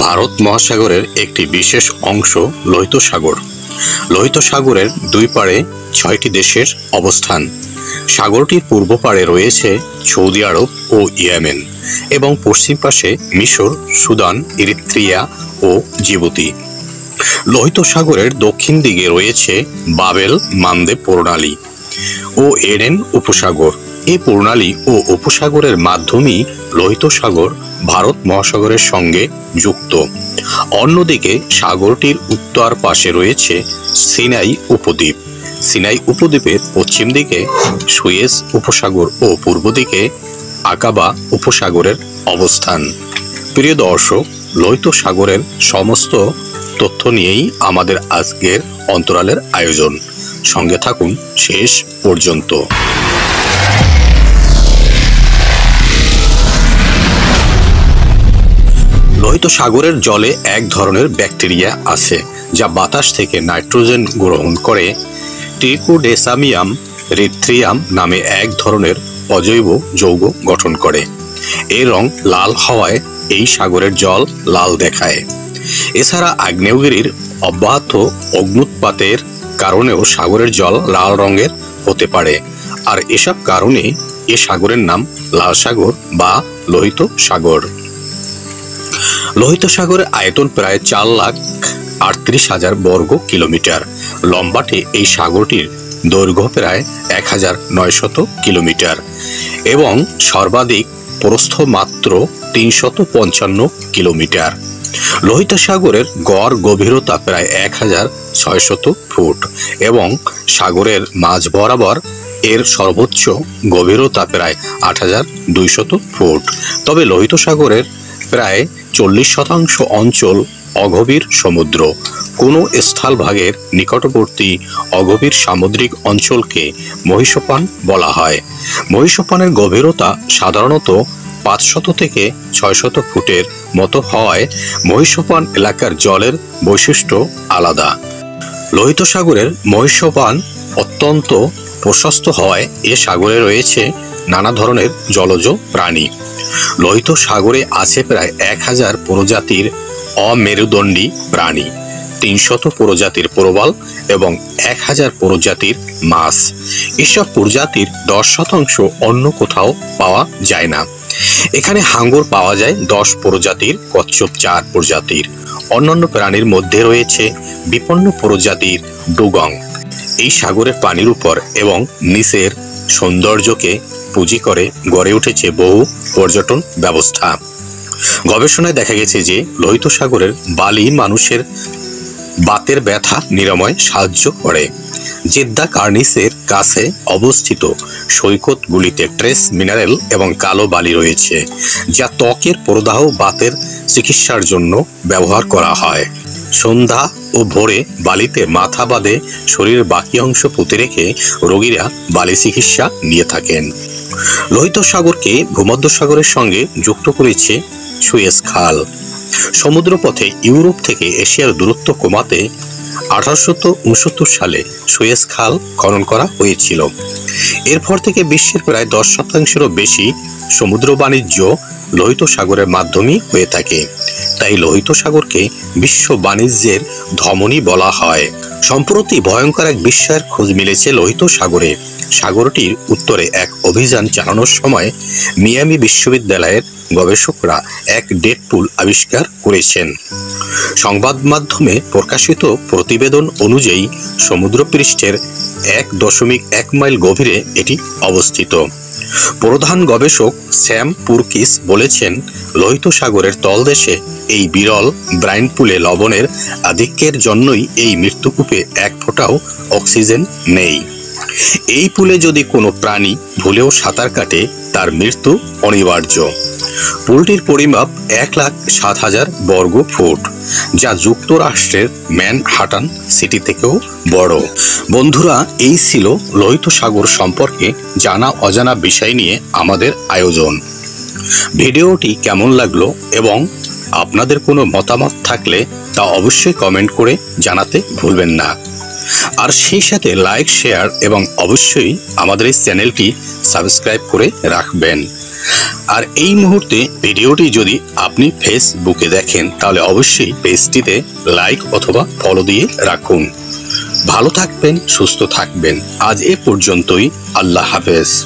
ভারত মহাসাগরের একটি বিশেষ অংশ লোহিত সাগর। লোহিত সাগরের দুই পাড়ে ৬টি দেশের অবস্থান। সাগরটির পূর্ব পাড়ে রয়েছে সৌদি আরব ও ইয়েমেন এবং পশ্চিম পাশে মিশর, সুদান, ইরিত্রিয়া ও জিবুতি। লোহিত সাগরের দক্ষিণ দিকে রয়েছে বাবেল মানদেব প্রণালী ও এডেন উপসাগর। এই প্রণালী ও উপসাগরের মাধ্যমেই লোহিত সাগর ভারত মহাসাগরের সঙ্গে যুক্ত। অন্যদিকে সাগরটির উত্তর পাশে রয়েছে সিনাই উপদ্বীপ। সিনাই উপদ্বীপের পশ্চিম দিকে সুয়েজ উপসাগর ও পূর্ব দিকে আকাবা উপসাগরের অবস্থান। প্রিয় দর্শক, লোহিত সাগরের সমস্ত তথ্য নিয়েই আমাদের আজকের অন্তরালের আয়োজন। সঙ্গে থাকুন শেষ পর্যন্ত। লোহিত সাগরের জলে এক ধরনের ব্যাকটেরিয়া আছে যা বাতাস থেকে নাইট্রোজেন গ্রহণ করে ট্রিকোডেসামিয়াম রিথ্রিয়াম নামে এক ধরনের অজৈব যৌগ গঠন করে। এর রং লাল হওয়ায় এই সাগরের জল লাল দেখায়। এছাড়া আগ্নেয়গিরির অব্যাহত অগ্ন্যুৎপাতের কারণেও সাগরের জল লাল রঙের হতে পারে। আর এসব কারণে এ সাগরের নাম লাল সাগর বা লোহিত সাগর। লোহিত সাগরের আয়তন প্রায় 4,38,000 বর্গ কিলোমিটার। লম্বাটে এই সাগরটির দৈর্ঘ্য প্রায় 1,900 কিলোমিটার এবং সর্বাধিক প্রস্থ মাত্র 355 কিলোমিটার। লোহিত সাগরের গড় গভীরতা প্রায় 1,600 ফুট এবং সাগরের মাঝ বরাবর এর সর্বোচ্চ গভীরতা প্রায় 8,200 ফুট। তবে লোহিত সাগরের প্রায় 40% অঞ্চল অগভীর সমুদ্র। কোনো স্থলভাগের নিকটবর্তী অগভীর সামুদ্রিক অঞ্চলকে মহীসোপান বলা হয়। মহীসোপানের গভীরতা সাধারণত 500 থেকে 600 ফুটের মতো হওয়ায় মহীসোপান এলাকার জলের বৈশিষ্ট্য আলাদা। লোহিত সাগরের মহীসোপান অত্যন্ত প্রশস্ত হওয়ায় এ সাগরে রয়েছে নানা ধরনের জলজ প্রাণী। লোহিত সাগরে আছে প্রায় 1000 প্রজাতির অমেরুদণ্ডী প্রাণী, 300 প্রজাতির প্রবাল এবং 1000 প্রজাতির মাছ। এসব প্রজাতির 10% অন্য কোথাও পাওয়া যায় না। এখানে হাঙ্গর পাওয়া যায় 10 প্রজাতির, কচ্ছপ 4 প্রজাতির। অন্যান্য প্রাণীর মধ্যে রয়েছে বিপন্ন প্রজাতির ডুগং। এই সাগরের পানির উপর এবং নিচের সৌন্দর্যকে পুঁজি করে গড়ে উঠেছে বহু পর্যটন ব্যবস্থা। গবেষণায় দেখা গেছে যে লোহিত সাগরের বালি মানুষের বাতের ব্যথা নিরাময় সাহায্য করে। জেদ্দা কার্নিসের কাছে অবস্থিত সৈকতগুলিতে ট্রেস মিনারেল এবং কালো বালি রয়েছে, যা ত্বকের প্রদাহ বাতের চিকিৎসার জন্য ব্যবহার করা হয়। সন্ধ্যা ও ভোরে বালিতে মাথা বাঁধে শরীরের বাকি অংশ পুঁতে রেখে রোগীরা বালি চিকিৎসা নিয়ে থাকেন। লোহিত সাগরকে ভূমধ্যসাগরের সঙ্গে যুক্ত করেছে সুয়েজ খাল। সমুদ্রপথে ইউরোপ থেকে এশিয়ার দূরত্ব কমাতে 1869 সালে সুয়েজ খাল খনন করা হয়েছিল। এরপর থেকে বিশ্বের প্রায় 10%-এরও বেশি সমুদ্র বাণিজ্য লোহিত সাগরের মাধ্যমেই হয়ে থাকে। তাই লোহিত সাগরকে বিশ্ব বাণিজ্যের ধমনী বলা হয়। সম্প্রতি ভয়ঙ্কর এক বিস্ময়ের খোঁজ মিলেছে লোহিত সাগরে। সাগরটির উত্তরে এক অভিযান চালানোর সময় মিয়ামি বিশ্ববিদ্যালয়ের গবেষকরা এক ডেড পুল আবিষ্কার করেছেন। সংবাদ মাধ্যমে প্রকাশিত প্রতিবেদন অনুযায়ী সমুদ্রপৃষ্ঠের 1.1 মাইল গভীরে এটি অবস্থিত। প্রধান গবেষক স্যাম পুরকিস বলেছেন, লোহিত সাগরের তলদেশে এই বিরল ব্রাইন পুলে লবণের আধিক্যের জন্যই এই মৃত্যুকূপে এক ফোঁটাও অক্সিজেন নেই। এই পুলে যদি কোনো প্রাণী ভুলেও সাঁতার কাটে তার মৃত্যু অনিবার্য। পুলটির পরিমাপ 1,07,000 বর্গ ফুট, যা যুক্তরাষ্ট্রের ম্যানহাটান সিটি থেকেও বড়। বন্ধুরা, এই ছিল লোহিত সাগর সম্পর্কে জানা অজানা বিষয় নিয়ে আমাদের আয়োজন। ভিডিওটি কেমন লাগলো এবং আপনাদের কোনো মতামত থাকলে তা অবশ্যই কমেন্ট করে জানাতে ভুলবেন না। আর সেই সাথে লাইক, শেয়ার এবং অবশ্যই আমাদের এই চ্যানেলটি সাবস্ক্রাইব করে রাখবেন। আর এই মুহূর্তে ভিডিওটি যদি আপনি ফেসবুকে দেখেন তাহলে অবশ্যই পেজটিতে লাইক অথবা ফলো দিয়ে রাখুন। ভালো থাকবেন, সুস্থ থাকবেন। আজ এ পর্যন্তই। আল্লাহ হাফেজ।